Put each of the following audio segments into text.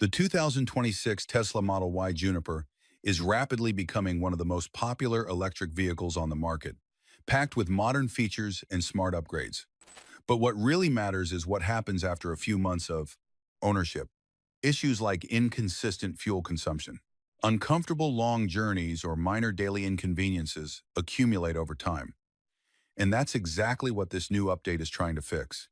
The 2026 Tesla Model Y Juniper is rapidly becoming one of the most popular electric vehicles on the market, packed with modern features and smart upgrades. But what really matters is what happens after a few months of ownership. Issues like inconsistent fuel consumption, uncomfortable long journeys, or minor daily inconveniences accumulate over time. And that's exactly what this new update is trying to fix.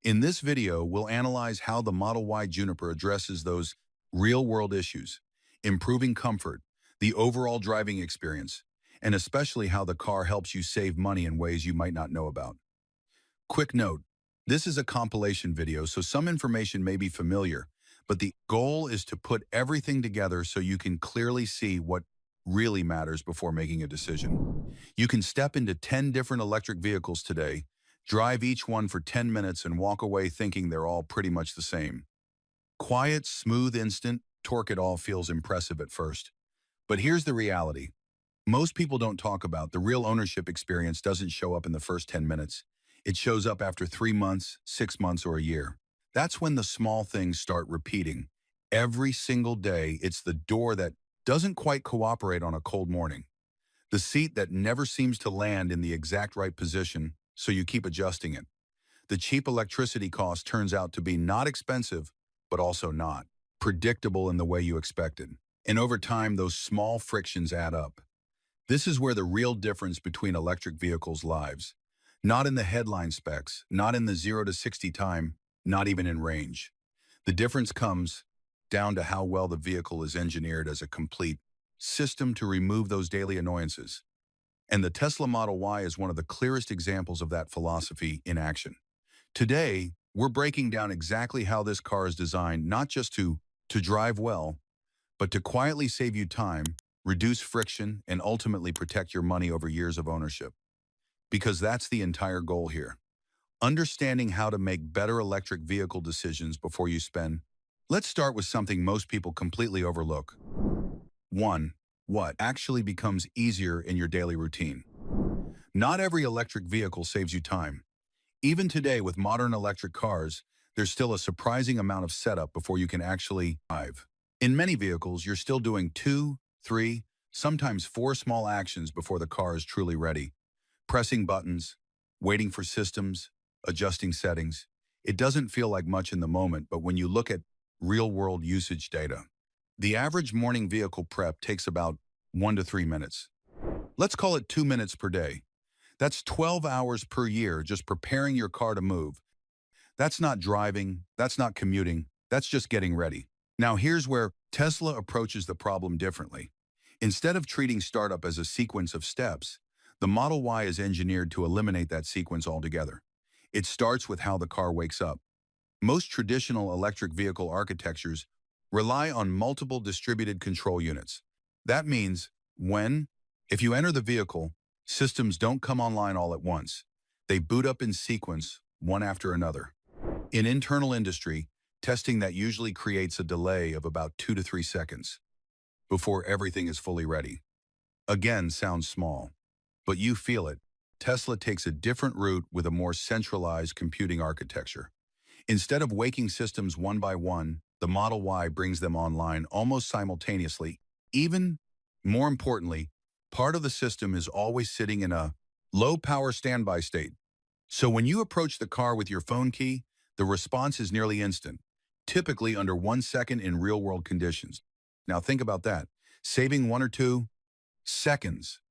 In this video, we'll analyze how the Model Y Juniper addresses those real-world issues, improving comfort, the overall driving experience, and especially how the car helps you save money in ways you might not know about. Quick note, this is a compilation video, so some information may be familiar, but the goal is to put everything together so you can clearly see what really matters before making a decision. You can step into 10 different electric vehicles today, drive each one for 10 minutes and walk away thinking they're all pretty much the same. Quiet, smooth, instant, torque. It all feels impressive at first. But here's the reality. Most people don't talk about the real ownership experience doesn't show up in the first 10 minutes. It shows up after 3 months, 6 months, or a year. That's when the small things start repeating. Every single day, it's the door that doesn't quite cooperate on a cold morning. The seat that never seems to land in the exact right position, so you keep adjusting it. The cheap electricity cost turns out to be not expensive, but also not predictable in the way you expected. And over time, those small frictions add up. This is where the real difference between electric vehicles lies. Not in the headline specs, not in the 0 to 60 time, not even in range. The difference comes down to how well the vehicle is engineered as a complete system to remove those daily annoyances. And the Tesla Model Y is one of the clearest examples of that philosophy in action. Today, we're breaking down exactly how this car is designed not just to drive well, but to quietly save you time, reduce friction, and ultimately protect your money over years of ownership. Because that's the entire goal here. Understanding how to make better electric vehicle decisions before you spend. Let's start with something most people completely overlook. 1. What actually becomes easier in your daily routine? Not every electric vehicle saves you time. Even today, with modern electric cars, there's still a surprising amount of setup before you can actually drive. In many vehicles, you're still doing 2, 3, sometimes 4 small actions before the car is truly ready. Pressing buttons, waiting for systems, adjusting settings. It doesn't feel like much in the moment, but when you look at real-world usage data, the average morning vehicle prep takes about 1 to 3 minutes. Let's call it 2 minutes per day. That's 12 hours per year just preparing your car to move. That's not driving, that's not commuting, that's just getting ready. Now here's where Tesla approaches the problem differently. Instead of treating startup as a sequence of steps, the Model Y is engineered to eliminate that sequence altogether. It starts with how the car wakes up. Most traditional electric vehicle architectures rely on multiple distributed control units. That means if you enter the vehicle, systems don't come online all at once. They boot up in sequence, one after another. In internal industry, testing that usually creates a delay of about 2 to 3 seconds before everything is fully ready. Again, sounds small, but you feel it. Tesla takes a different route with a more centralized computing architecture. Instead of waking systems one by one, the Model Y brings them online almost simultaneously. Even more importantly, part of the system is always sitting in a low-power standby state. So when you approach the car with your phone key, the response is nearly instant, typically under 1 second in real-world conditions. Now think about that, saving 1 or 2 seconds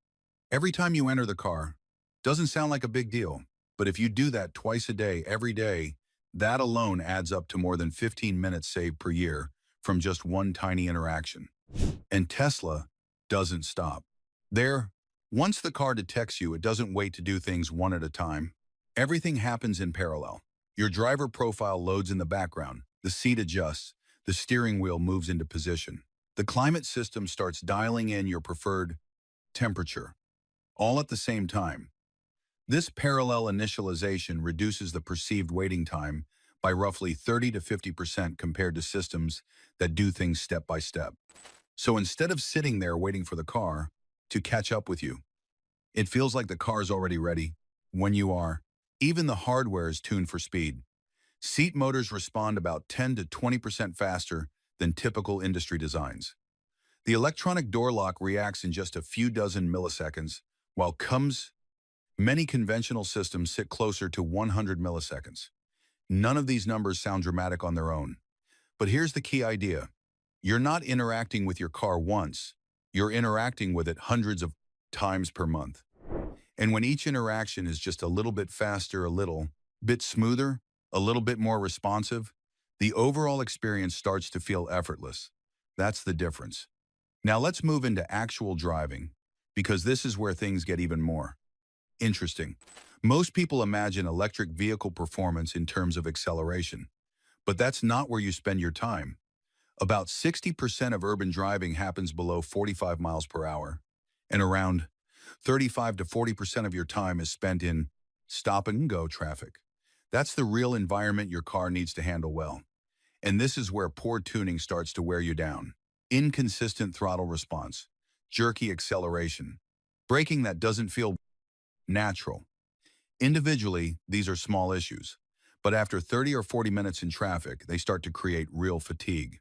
every time you enter the car. Doesn't sound like a big deal, but if you do that twice a day, every day, that alone adds up to more than 15 minutes saved per year from just one tiny interaction. And Tesla doesn't stop there. Once the car detects you, it doesn't wait to do things one at a time. Everything happens in parallel. Your driver profile loads in the background, the seat adjusts, the steering wheel moves into position. The climate system starts dialing in your preferred temperature, all at the same time. This parallel initialization reduces the perceived waiting time by roughly 30 to 50% compared to systems that do things step by step. So instead of sitting there waiting for the car to catch up with you, it feels like the car is already ready when you are. Even the hardware is tuned for speed. Seat motors respond about 10 to 20% faster than typical industry designs. The electronic door lock reacts in just a few dozen milliseconds, while many conventional systems sit closer to 100 milliseconds. None of these numbers sound dramatic on their own. But here's the key idea. You're not interacting with your car once. You're interacting with it hundreds of times per month. And when each interaction is just a little bit faster, a little bit smoother, a little bit more responsive, the overall experience starts to feel effortless. That's the difference. Now let's move into actual driving, because this is where things get even more interesting. Most people imagine electric vehicle performance in terms of acceleration, but that's not where you spend your time. About 60% of urban driving happens below 45 miles per hour, and around 35 to 40% of your time is spent in stop-and-go traffic. That's the real environment your car needs to handle well. And this is where poor tuning starts to wear you down. Inconsistent throttle response, jerky acceleration, braking that doesn't feel natural. Individually, these are small issues, but after 30 or 40 minutes in traffic, they start to create real fatigue.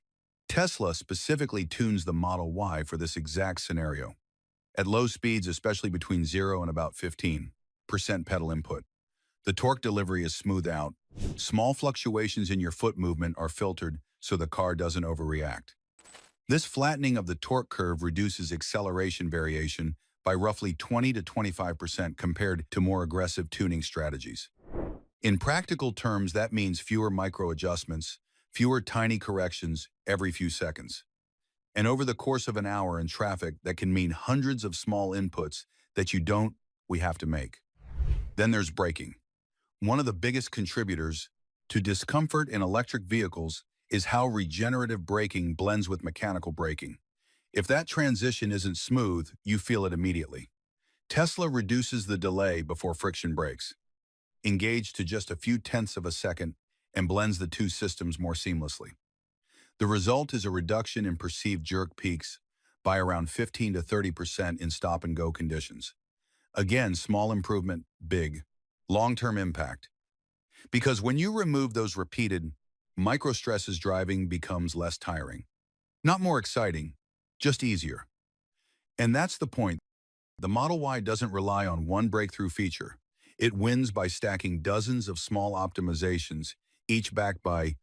Tesla specifically tunes the Model Y for this exact scenario. At low speeds, especially between 0 and about 15% pedal input, the torque delivery is smoothed out. Small fluctuations in your foot movement are filtered so the car doesn't overreact. This flattening of the torque curve reduces acceleration variation by roughly 20 to 25% compared to more aggressive tuning strategies. In practical terms, that means fewer micro adjustments, fewer tiny corrections every few seconds. And over the course of an hour in traffic, that can mean hundreds of small inputs that we have to make. Then there's braking. One of the biggest contributors to discomfort in electric vehicles is how regenerative braking blends with mechanical braking. If that transition isn't smooth, you feel it immediately. Tesla reduces the delay before friction breaks, engaged to just a few tenths of a second, and blends the two systems more seamlessly. The result is a reduction in perceived jerk peaks by around 15 to 30% in stop-and-go conditions. Again, small improvement, big, long-term impact. Because when you remove those repeated micro-stresses, driving becomes less tiring. Not more exciting, just easier. And that's the point. The Model Y doesn't rely on one breakthrough feature. It wins by stacking dozens of small optimizations, each backed by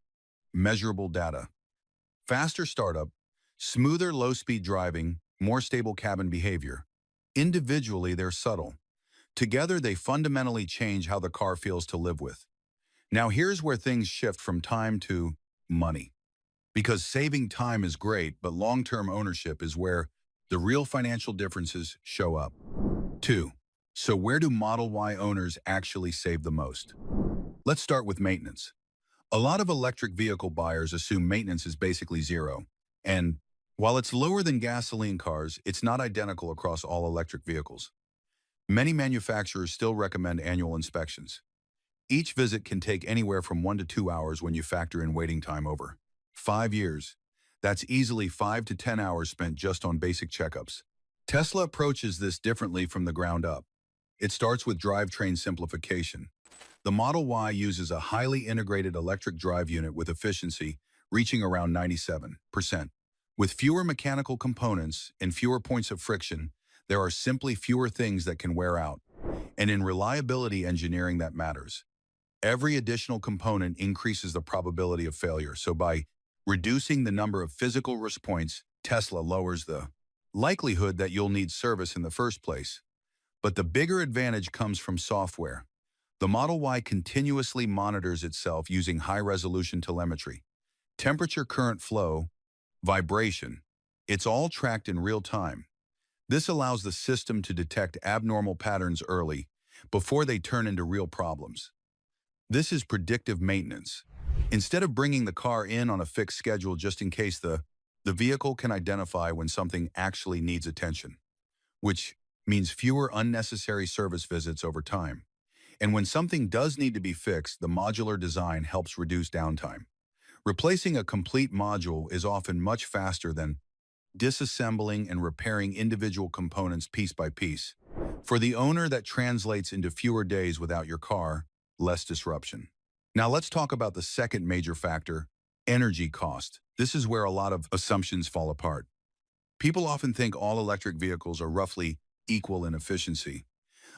measurable data. Faster startup, smoother low-speed driving, more stable cabin behavior. Individually, they're subtle. Together, they fundamentally change how the car feels to live with. Now, here's where things shift from time to money. Because saving time is great, but long-term ownership is where the real financial differences show up. 2. So where do Model Y owners actually save the most? Let's start with maintenance. A lot of electric vehicle buyers assume maintenance is basically zero. And while it's lower than gasoline cars, it's not identical across all electric vehicles. Many manufacturers still recommend annual inspections. Each visit can take anywhere from 1 to 2 hours when you factor in waiting time over 5 years. That's easily 5 to 10 hours spent just on basic checkups. Tesla approaches this differently from the ground up. It starts with drivetrain simplification. The Model Y uses a highly integrated electric drive unit with efficiency reaching around 97%. With fewer mechanical components and fewer points of friction, there are simply fewer things that can wear out. And in reliability engineering, that matters. Every additional component increases the probability of failure. So by reducing the number of physical risk points, Tesla lowers the likelihood that you'll need service in the first place. But the bigger advantage comes from software. The Model Y continuously monitors itself using high-resolution telemetry. Temperature, current flow, vibration. It's all tracked in real time. This allows the system to detect abnormal patterns early, before they turn into real problems. This is predictive maintenance. Instead of bringing the car in on a fixed schedule just in case, the vehicle can identify when something actually needs attention, which means fewer unnecessary service visits over time. And when something does need to be fixed, the modular design helps reduce downtime. Replacing a complete module is often much faster than disassembling and repairing individual components piece by piece. For the owner, that translates into fewer days without your car, less disruption. Now let's talk about the second major factor, Energy cost. This is where a lot of assumptions fall apart. People often think all electric vehicles are roughly equal in efficiency,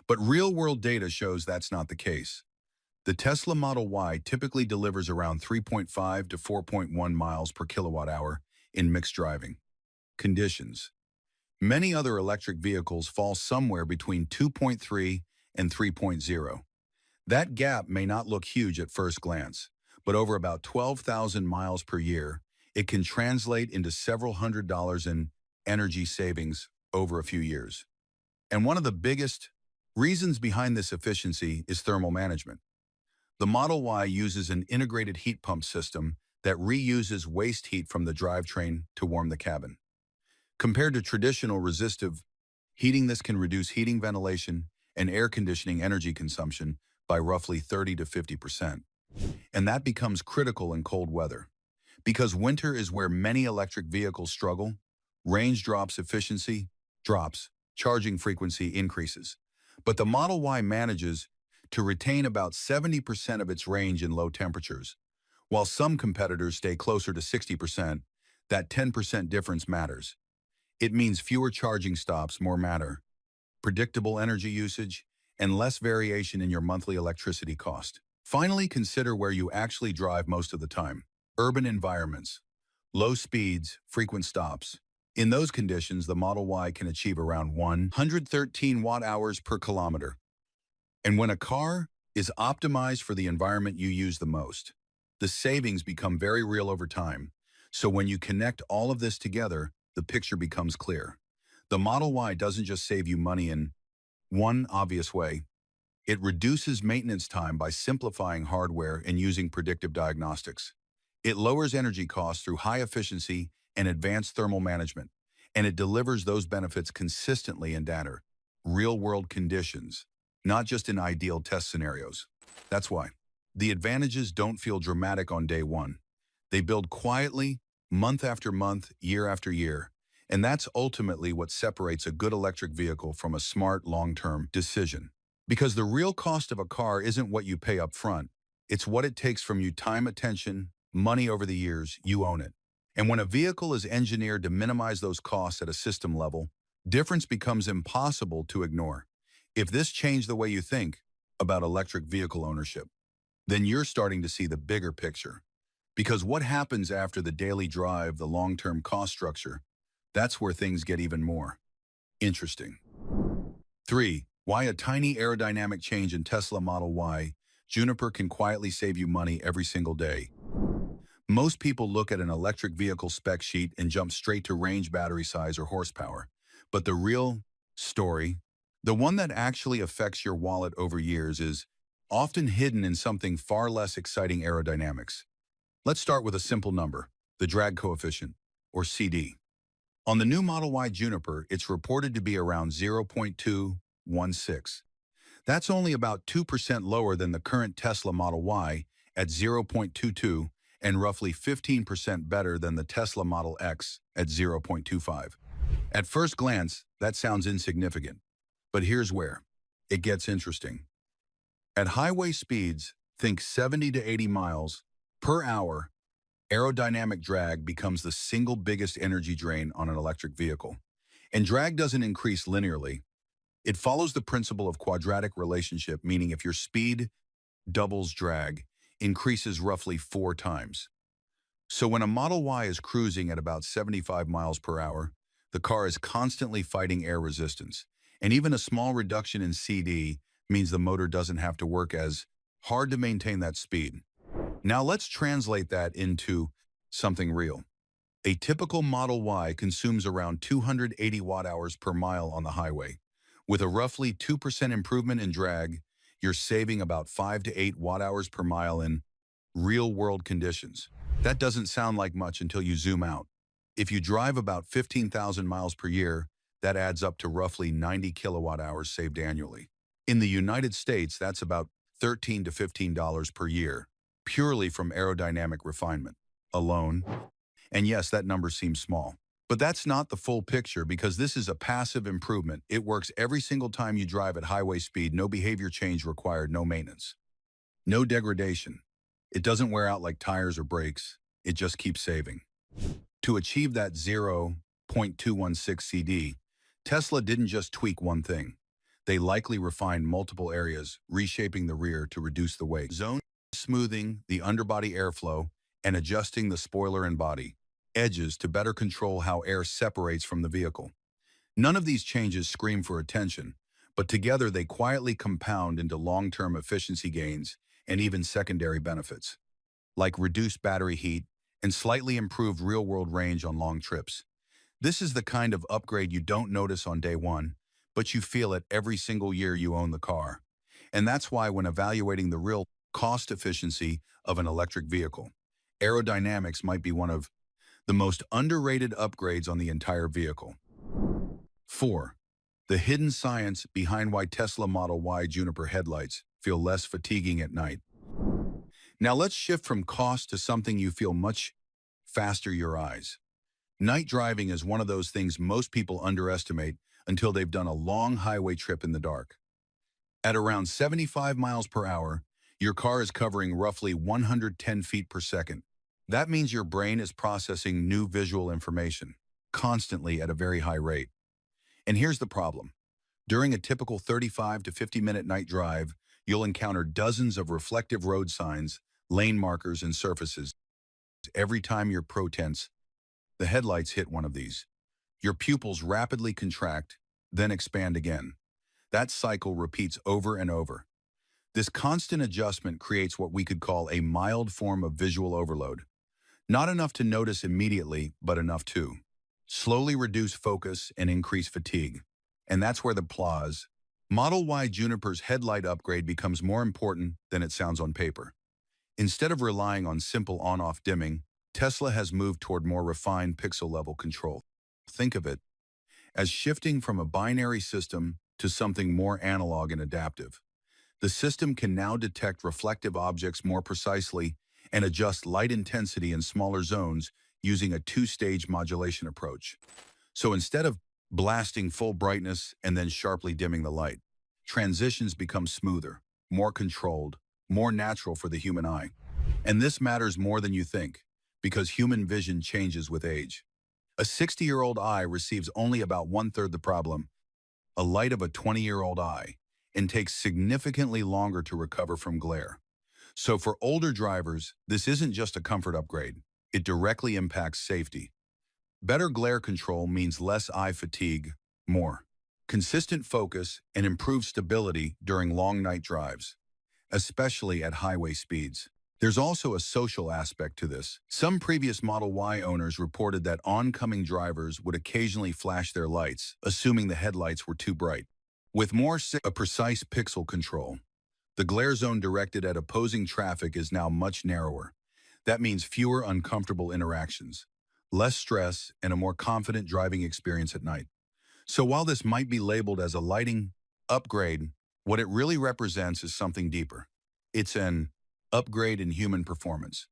but real-world data shows that's not the case. The Tesla Model Y typically delivers around 3.5 to 4.1 miles per kilowatt hour in mixed driving conditions. Many other electric vehicles fall somewhere between 2.3 and 3.0. That gap may not look huge at first glance, but over about 12,000 miles per year, it can translate into several $100s in energy savings over a few years. And one of the biggest reasons behind this efficiency is thermal management. The Model Y uses an integrated heat pump system that reuses waste heat from the drivetrain to warm the cabin. Compared to traditional resistive heating, this can reduce heating, ventilation, and air conditioning energy consumption by roughly 30 to 50%. And that becomes critical in cold weather. Because winter is where many electric vehicles struggle, range drops, efficiency drops, charging frequency increases. But the Model Y manages to retain about 70% of its range in low temperatures. While some competitors stay closer to 60%, that 10% difference matters. It means fewer charging stops, more matter, predictable energy usage, and less variation in your monthly electricity cost. Finally, consider where you actually drive most of the time. Urban environments, low speeds, frequent stops. In those conditions, the Model Y can achieve around 113 watt-hours per kilometer. And when a car is optimized for the environment you use the most, the savings become very real over time. So when you connect all of this together, the picture becomes clear. The Model Y doesn't just save you money in one obvious way. It reduces maintenance time by simplifying hardware and using predictive diagnostics. It lowers energy costs through high efficiency and advanced thermal management, and it delivers those benefits consistently in data, real-world conditions, not just in ideal test scenarios. That's why the advantages don't feel dramatic on day one. They build quietly, month after month, year after year, and that's ultimately what separates a good electric vehicle from a smart long-term decision. Because the real cost of a car isn't what you pay up front, it's what it takes from you: time, attention, money over the years. You own it. And when a vehicle is engineered to minimize those costs at a system level, difference becomes impossible to ignore. If this changed the way you think about electric vehicle ownership, then you're starting to see the bigger picture. Because what happens after the daily drive, the long-term cost structure, that's where things get even more interesting. 3. Why a tiny aerodynamic change in Tesla Model Y Juniper can quietly save you money every single day. Most people look at an electric vehicle spec sheet and jump straight to range, battery size, or horsepower. But the real story, the one that actually affects your wallet over years, is often hidden in something far less exciting: aerodynamics. Let's start with a simple number, the drag coefficient, or CD. On the new Model Y Juniper, it's reported to be around 0.216. That's only about 2% lower than the current Tesla Model Y at 0.22 and roughly 15% better than the Tesla Model X at 0.25. At first glance, that sounds insignificant, but here's where it gets interesting. At highway speeds, think 70 to 80 miles per hour, aerodynamic drag becomes the single biggest energy drain on an electric vehicle. And drag doesn't increase linearly. It follows the principle of quadratic relationship, meaning if your speed doubles, drag increases roughly 4 times. So when a Model Y is cruising at about 75 miles per hour, the car is constantly fighting air resistance. And even a small reduction in CD means the motor doesn't have to work as hard to maintain that speed. Now let's translate that into something real. A typical Model Y consumes around 280 watt-hours per mile on the highway. With a roughly 2% improvement in drag, you're saving about 5 to 8 watt-hours per mile in real-world conditions. That doesn't sound like much until you zoom out. If you drive about 15,000 miles per year, that adds up to roughly 90 kilowatt-hours saved annually. In the United States, that's about $13 to $15 per year, purely from aerodynamic refinement alone. And yes, that number seems small. But that's not the full picture, because this is a passive improvement. It works every single time you drive at highway speed. No behavior change required, no maintenance, no degradation. It doesn't wear out like tires or brakes. it just keeps saving. To achieve that 0.216 CD, Tesla didn't just tweak one thing. They likely refined multiple areas, reshaping the rear to reduce the weight, zone smoothing the underbody airflow, and adjusting the spoiler and body edges to better control how air separates from the vehicle. None of these changes scream for attention, but together they quietly compound into long-term efficiency gains and even secondary benefits, like reduced battery heat and slightly improved real-world range on long trips. This is the kind of upgrade you don't notice on day one, but you feel it every single year you own the car. And that's why when evaluating the real cost efficiency of an electric vehicle, aerodynamics might be one of the most underrated upgrades on the entire vehicle. 4. The hidden science behind why Tesla Model Y Juniper headlights feel less fatiguing at night. Now let's shift from cost to something you feel much faster: your eyes. Night driving is one of those things most people underestimate until they've done a long highway trip in the dark. At around 75 miles per hour, your car is covering roughly 110 feet per second. That means your brain is processing new visual information constantly at a very high rate. And here's the problem. During a typical 35 to 50-minute night drive, you'll encounter dozens of reflective road signs, lane markers, and surfaces. Every time your tense, the headlights hit one of these, your pupils rapidly contract, then expand again. That cycle repeats over and over. This constant adjustment creates what we could call a mild form of visual overload. Not enough to notice immediately, but enough to slowly reduce focus and increase fatigue. And that's where the Model Y Juniper's headlight upgrade becomes more important than it sounds on paper. Instead of relying on simple on-off dimming, Tesla has moved toward more refined pixel-level control. Think of it as shifting from a binary system to something more analog and adaptive. The system can now detect reflective objects more precisely and adjust light intensity in smaller zones using a two-stage modulation approach. So instead of blasting full brightness and then sharply dimming the light, transitions become smoother, more controlled, more natural for the human eye. And this matters more than you think, because human vision changes with age. A 60-year-old eye receives only about one-third the problem, a light of a 20-year-old eye, and takes significantly longer to recover from glare. So for older drivers, this isn't just a comfort upgrade. It directly impacts safety. Better glare control means less eye fatigue, more consistent focus, and improved stability during long night drives, especially at highway speeds. There's also a social aspect to this. Some previous Model Y owners reported that oncoming drivers would occasionally flash their lights, assuming the headlights were too bright. With more precise pixel control, the glare zone directed at opposing traffic is now much narrower. That means fewer uncomfortable interactions, less stress, and a more confident driving experience at night. So while this might be labeled as a lighting upgrade, what it really represents is something deeper. It's an upgrade in human performance,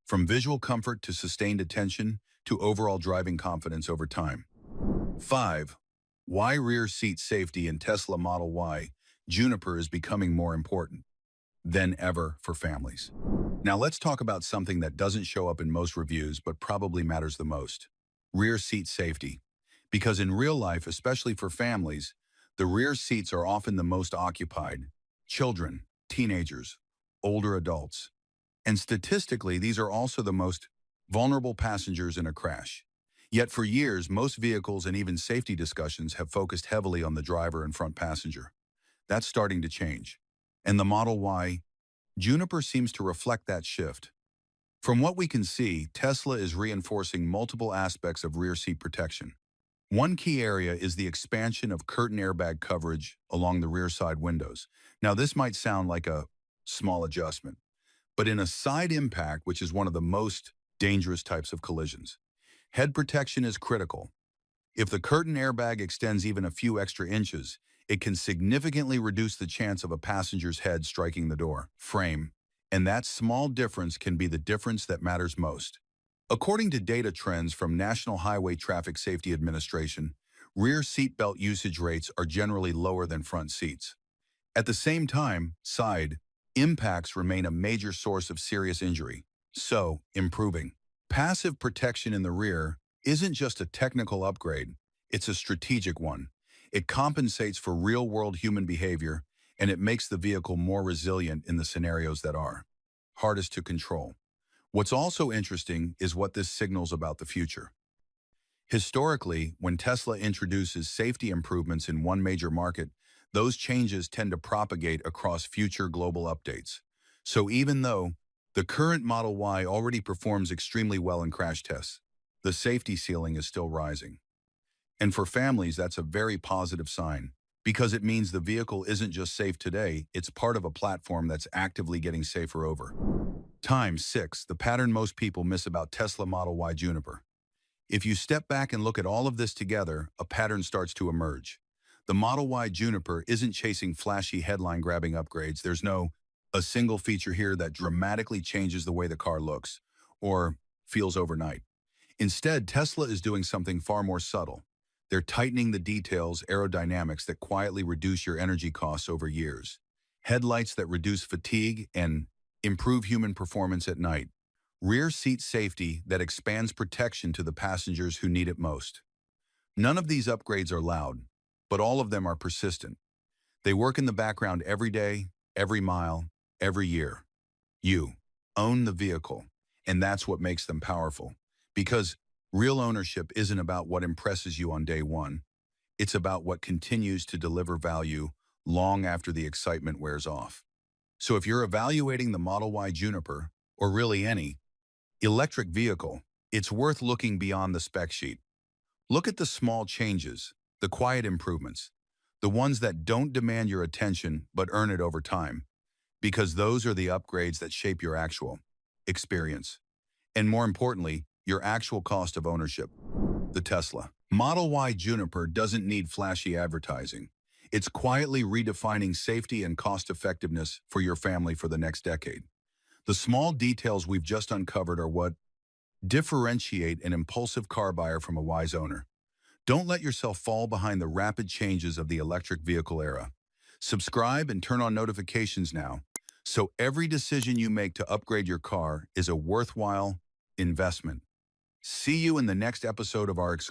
from visual comfort to sustained attention to overall driving confidence over time. 5. Why rear seat safety in Tesla Model Y Juniper is becoming more important than ever for families. Now let's talk about something that doesn't show up in most reviews but probably matters the most: rear seat safety. Because in real life, especially for families, the rear seats are often the most occupied: children, teenagers, older adults. And statistically, these are also the most vulnerable passengers in a crash. Yet for years, most vehicles and even safety discussions have focused heavily on the driver and front passenger. That's starting to change. And the Model Y Juniper seems to reflect that shift. From what we can see, Tesla is reinforcing multiple aspects of rear seat protection. One key area is the expansion of curtain airbag coverage along the rear side windows. Now, this might sound like a small adjustment, but in a side impact, which is one of the most dangerous types of collisions, head protection is critical. If the curtain airbag extends even a few extra inches, it can significantly reduce the chance of a passenger's head striking the door frame, and that small difference can be the difference that matters most. According to data trends from National Highway Traffic Safety Administration, rear seatbelt usage rates are generally lower than front seats. At the same time, side impacts remain a major source of serious injury, so improving Passive protection in the rear isn't just a technical upgrade, it's a strategic one. It compensates for real-world human behavior, and it makes the vehicle more resilient in the scenarios that are hardest to control. What's also interesting is what this signals about the future. Historically, when Tesla introduces safety improvements in one major market, those changes tend to propagate across future global updates. So even though the current Model Y already performs extremely well in crash tests, the safety ceiling is still rising. And for families, that's a very positive sign, because it means the vehicle isn't just safe today, it's part of a platform that's actively getting safer over time. 6. The pattern most people miss about Tesla Model Y Juniper. If you step back and look at all of this together, a pattern starts to emerge. The Model Y Juniper isn't chasing flashy headline-grabbing upgrades. There's no a single feature here that dramatically changes the way the car looks or feels overnight. Instead, Tesla is doing something far more subtle. They're tightening the details, aerodynamics that quietly reduce your energy costs over years. Headlights that reduce fatigue and improve human performance at night. Rear seat safety that expands protection to the passengers who need it most. None of these upgrades are loud, but all of them are persistent. They work in the background every day, every mile, every year. You own the vehicle, and that's what makes them powerful. Because real ownership isn't about what impresses you on day one. It's about what continues to deliver value long after the excitement wears off. So if you're evaluating the Model Y Juniper, or really any electric vehicle, it's worth looking beyond the spec sheet. Look at the small changes, the quiet improvements, the ones that don't demand your attention but earn it over time, because those are the upgrades that shape your actual experience. And more importantly, your actual cost of ownership. The Tesla Model Y Juniper doesn't need flashy advertising. It's quietly redefining safety and cost-effectiveness for your family for the next decade. The small details we've just uncovered are what differentiate an impulsive car buyer from a wise owner. Don't let yourself fall behind the rapid changes of the electric vehicle era. Subscribe and turn on notifications now, so every decision you make to upgrade your car is a worthwhile investment. See you in the next episode of our